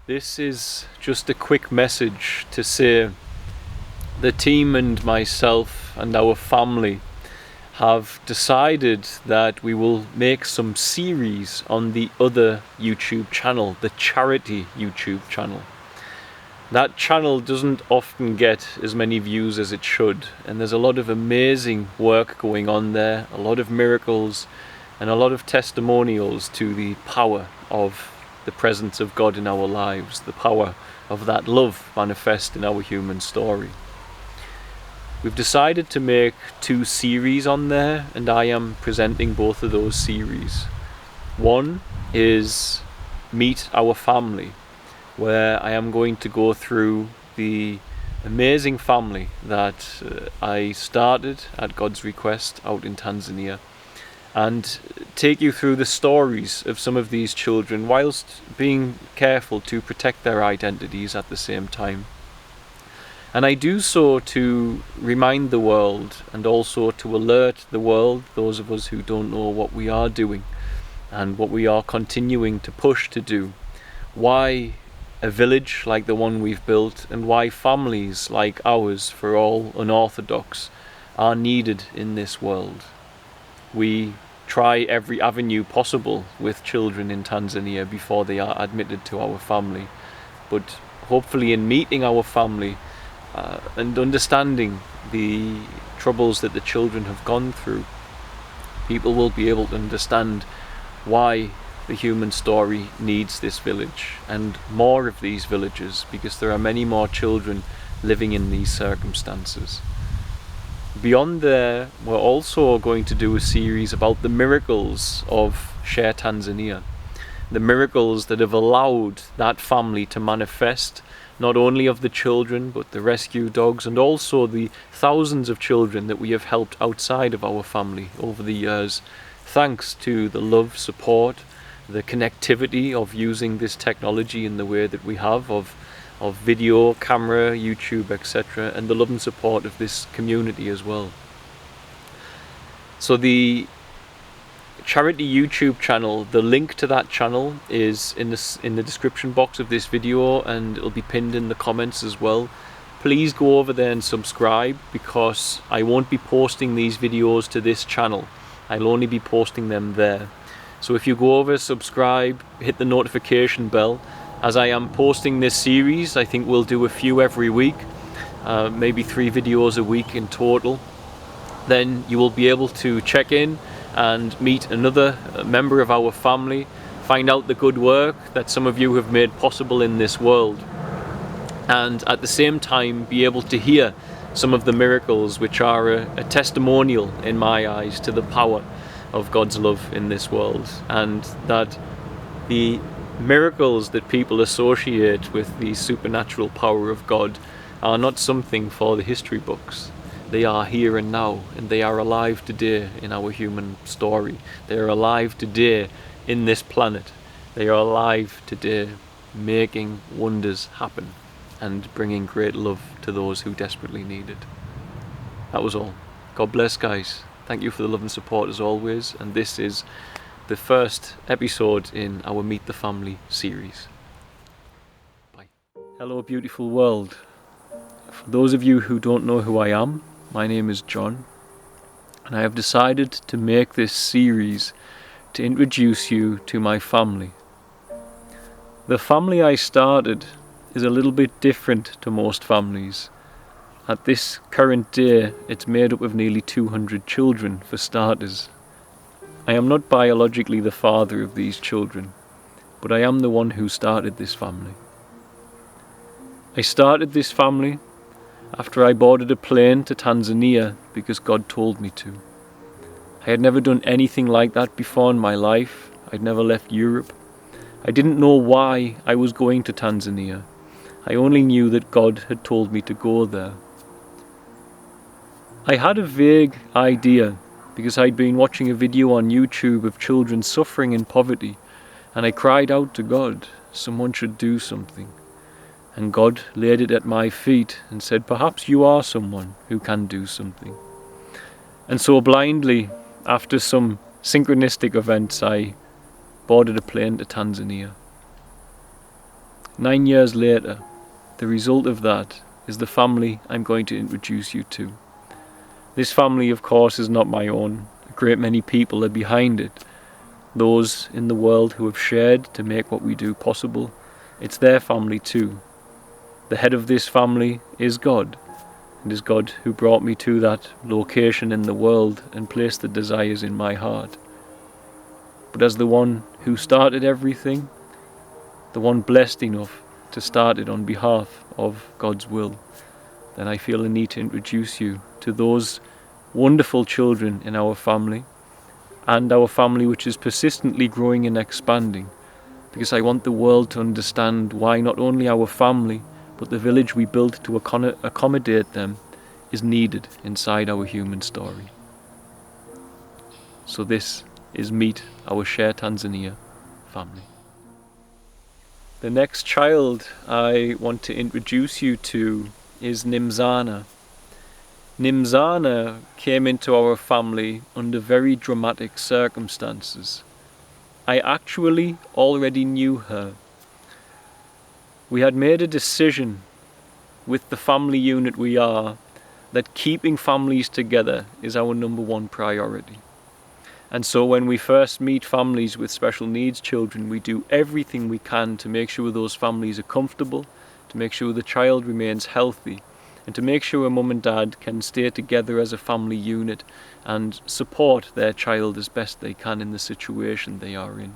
This is just a quick message to say the team and myself and our family have decided that we will make some series on the other YouTube channel, the charity YouTube channel. That channel doesn't often get as many views as it should, and there's a lot of amazing work going on there, a lot of miracles and a lot of testimonials to the power of the presence of God in our lives, the power of that love manifest in our human story. We've decided to make 2 series on there, and I am presenting both of those series. One is Meet Our Family, where I am going to go through the amazing family that I started at God's request out in Tanzania, and take you through the stories of some of these children whilst being careful to protect their identities at the same time. And I do so to remind the world and also to alert the world, those of us who don't know what we are doing and what we are continuing to push to do, why a village like the one we've built and why families like ours, for all unorthodox, are needed in this world. We try every avenue possible with children in Tanzania before they are admitted to our family, but hopefully in meeting our family and understanding the troubles that the children have gone through, people will be able to understand why the human story needs this village and more of these villages, because there are many more children living in these circumstances. Beyond there, we're also going to do a series about the miracles of Share Tanzania, the miracles that have allowed that family to manifest, not only of the children but the rescue dogs and also the thousands of children that we have helped outside of our family over the years, thanks to the love, support, the connectivity of using this technology in the way that we have of video, camera, YouTube, etc., and the love and support of this community as well. So the charity YouTube channel, the link to that channel is in the description box of this video, and it'll be pinned in the comments as well. Please go over there and subscribe, because I won't be posting these videos to this channel. I'll only be posting them there. So if you go over, subscribe, hit the notification bell. As I am posting this series, I think we'll do a few every week, maybe 3 videos a week in total. Then you will be able to check in and meet another member of our family, find out the good work that some of you have made possible in this world, and at the same time be able to hear some of the miracles which are a testimonial in my eyes to the power of God's love in this world, and that the miracles that people associate with the supernatural power of God are not something for the history books. They are here and now, and they are alive today in our human story. They are alive today in this planet. They are alive today, making wonders happen and bringing great love to those who desperately need it. That was all. God bless, guys. Thank you for the love and support as always, and this is the first episode in our Meet the Family series. Bye. Hello, beautiful world. For those of you who don't know who I am, my name is John, and I have decided to make this series to introduce you to my family. The family I started is a little bit different to most families. At this current day, it's made up of nearly 200 children for starters. I am not biologically the father of these children, but I am the one who started this family. I started this family after I boarded a plane to Tanzania because God told me to. I had never done anything like that before in my life. I'd never left Europe. I didn't know why I was going to Tanzania. I only knew that God had told me to go there. I had a vague idea because I'd been watching a video on YouTube of children suffering in poverty, and I cried out to God, someone should do something. And God laid it at my feet and said, perhaps you are someone who can do something. And so blindly, after some synchronistic events, I boarded a plane to Tanzania. 9 years later, the result of that is the family I'm going to introduce you to. This family, of course, is not my own. A great many people are behind it. Those in the world who have shared to make what we do possible. It's their family too. The head of this family is God. It is God who brought me to that location in the world and placed the desires in my heart. But as the one who started everything, the one blessed enough to start it on behalf of God's will, then I feel a need to introduce you to those wonderful children in our family, and our family which is persistently growing and expanding, because I want the world to understand why not only our family, but the village we built to accommodate them is needed inside our human story. So this is Meet Our Share Tanzania family. The next child I want to introduce you to is Nimzana. Nimzana came into our family under very dramatic circumstances. I actually already knew her. We had made a decision with the family unit we are that keeping families together is our number one priority. And so when we first meet families with special needs children, we do everything we can to make sure those families are comfortable, to make sure the child remains healthy, and to make sure mum and dad can stay together as a family unit and support their child as best they can in the situation they are in.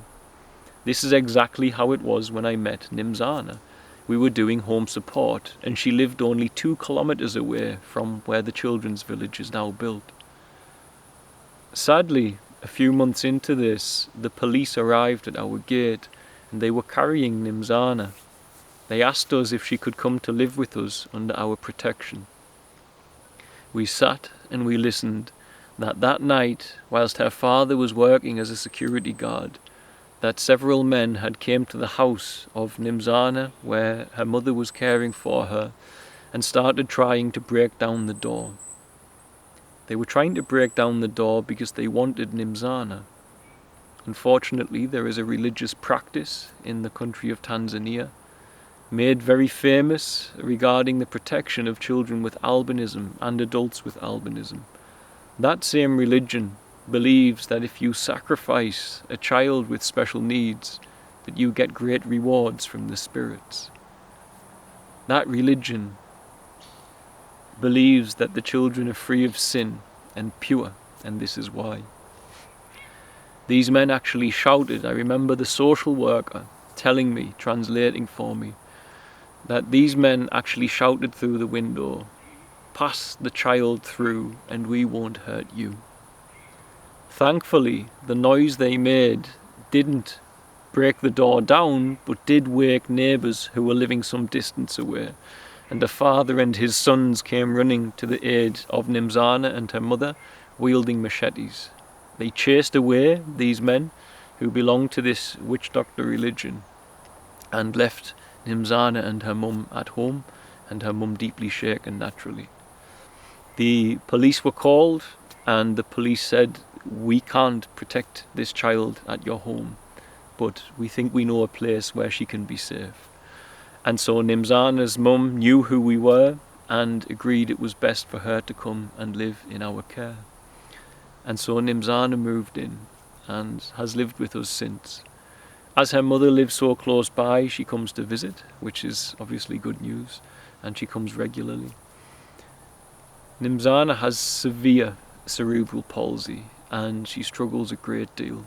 This is exactly how it was when I met Nimzana. We were doing home support, and she lived only 2 kilometers away from where the children's village is now built. Sadly, a few months into this, the police arrived at our gate and they were carrying Nimzana. They asked us if she could come to live with us under our protection. We sat and we listened that night, whilst her father was working as a security guard, that several men had came to the house of Nimzana where her mother was caring for her and started trying to break down the door. They were trying to break down the door because they wanted Nimzana. Unfortunately, there is a religious practice in the country of Tanzania made very famous regarding the protection of children with albinism and adults with albinism. That same religion believes that if you sacrifice a child with special needs, that you get great rewards from the spirits. That religion believes that the children are free of sin and pure, and this is why. These men actually shouted. I remember the social worker telling me, translating for me, that these men actually shouted through the window, "Pass the child through and we won't hurt you." Thankfully, the noise they made didn't break the door down, but did wake neighbours who were living some distance away. And the father and his sons came running to the aid of Nimzana and her mother, wielding machetes. They chased away these men who belonged to this witch doctor religion and left Nimzana and her mum at home, and her mum deeply shaken naturally. The police were called, and the police said, "We can't protect this child at your home, but we think we know a place where she can be safe." And so Nimzana's mum knew who we were and agreed it was best for her to come and live in our care. And so Nimzana moved in and has lived with us since. As her mother lives so close by, she comes to visit, which is obviously good news, and she comes regularly. Nimzana has severe cerebral palsy and she struggles a great deal.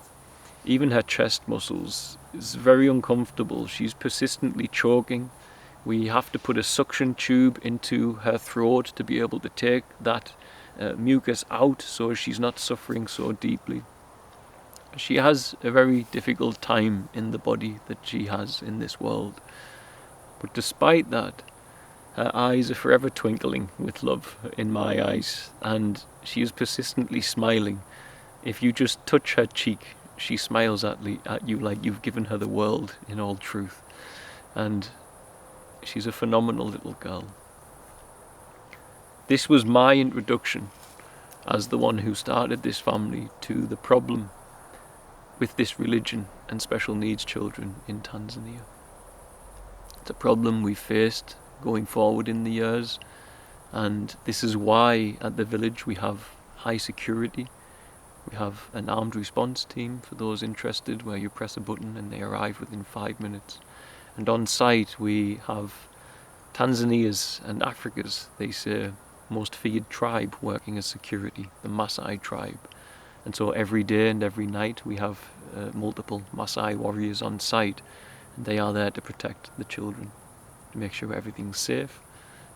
Even her chest muscles is very uncomfortable. She's persistently choking. We have to put a suction tube into her throat to be able to take that mucus out so she's not suffering so deeply. She has a very difficult time in the body that she has in this world. But despite that, her eyes are forever twinkling with love in my eyes, and she is persistently smiling. If you just touch her cheek, she smiles at you like you've given her the world in all truth. And she's a phenomenal little girl. This was my introduction as the one who started this family to the problem with this religion and special needs children in Tanzania. It's a problem we've faced going forward in the years, and this is why at the village we have high security. We have an armed response team for those interested, where you press a button and they arrive within 5 minutes. And on site we have Tanzania's and Africa's, they say, most feared tribe working as security, the Maasai tribe. And so every day and every night we have multiple Maasai warriors on site, and they are there to protect the children, to make sure everything's safe,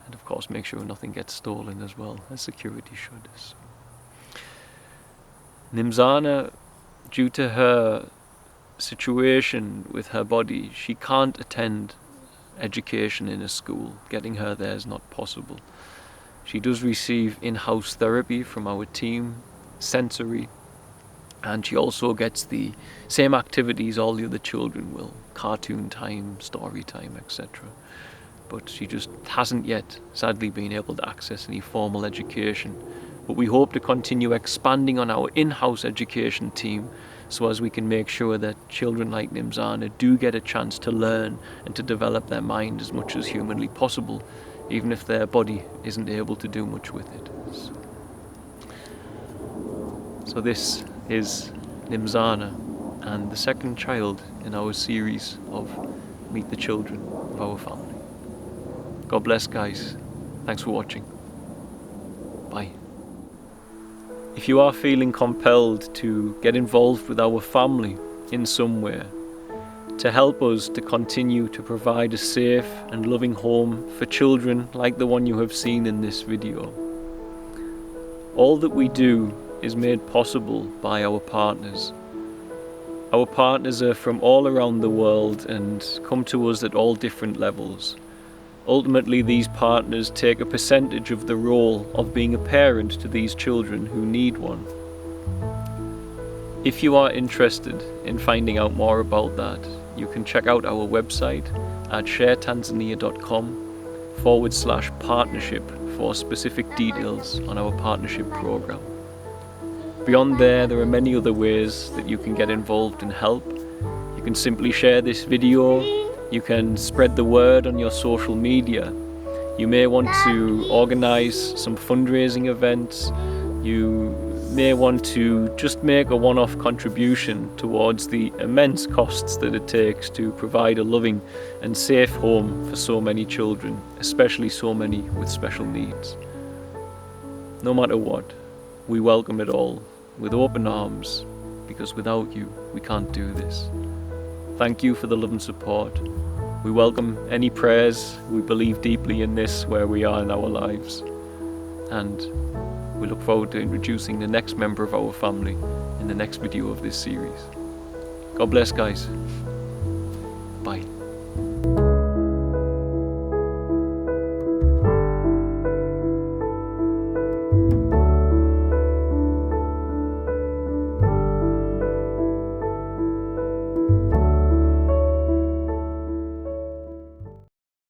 and of course make sure nothing gets stolen as well, as security should. So. Nimzana, due to her situation with her body, she can't attend education in a school. Getting her there is not possible. She does receive in-house therapy from our team, sensory, and she also gets the same activities all the other children will, cartoon time, story time, etc. But she just hasn't yet, sadly, been able to access any formal education. But we hope to continue expanding on our in-house education team so as we can make sure that children like Nimzana do get a chance to learn and to develop their mind as much as humanly possible, even if their body isn't able to do much with it. So this is Nimzana, and the second child in our series of Meet the Children of Our Family. God bless, guys. Thanks for watching. Bye. If you are feeling compelled to get involved with our family in some way, to help us to continue to provide a safe and loving home for children like the one you have seen in this video, all that we do is made possible by our partners. Our partners are from all around the world and come to us at all different levels. Ultimately, these partners take a percentage of the role of being a parent to these children who need one. If you are interested in finding out more about that, you can check out our website at sharetanzania.com/partnership for specific details on our partnership program. Beyond there are many other ways that you can get involved and help. You can simply share this video. You can spread the word on your social media. You may want to organize some fundraising events. You may want to just make a one-off contribution towards the immense costs that it takes to provide a loving and safe home for so many children, especially so many with special needs. No matter what, we welcome it all with open arms, because without you, we can't do this. Thank you for the love and support. We welcome any prayers. We believe deeply in this where we are in our lives. And we look forward to introducing the next member of our family in the next video of this series. God bless, guys.